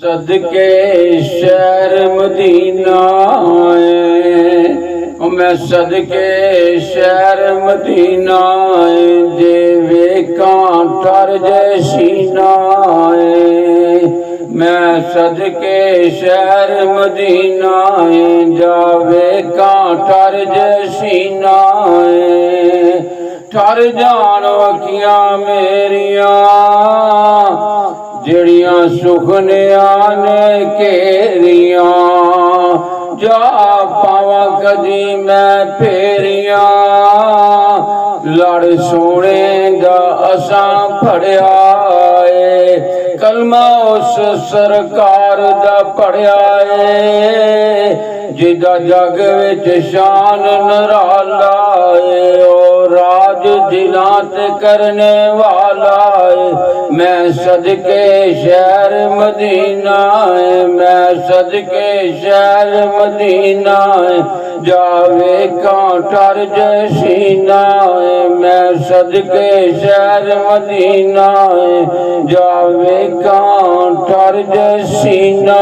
सदके शहर मदीना मैं सदके शहर मदीना जे वेका ठर जैसीना मैं सदके शहर मदीना जावे का ठर जैसीना ठर जान अखियां मेरिया जड़ियां सुखनिया ने घेरिया जा पावा कदी मैं फेरिया लड़ सोने दा असां फड़िया कलमा उस सरकार दा पढ़िया जिदा जग विच शान निराला ओ राज दिलां ते करने वाला मैं सदके शहर मदीना मैं सदके शहर मदीना जावे का ठर जैसीना मैं सदके शहर मदीना जावे का ठर जैसीना।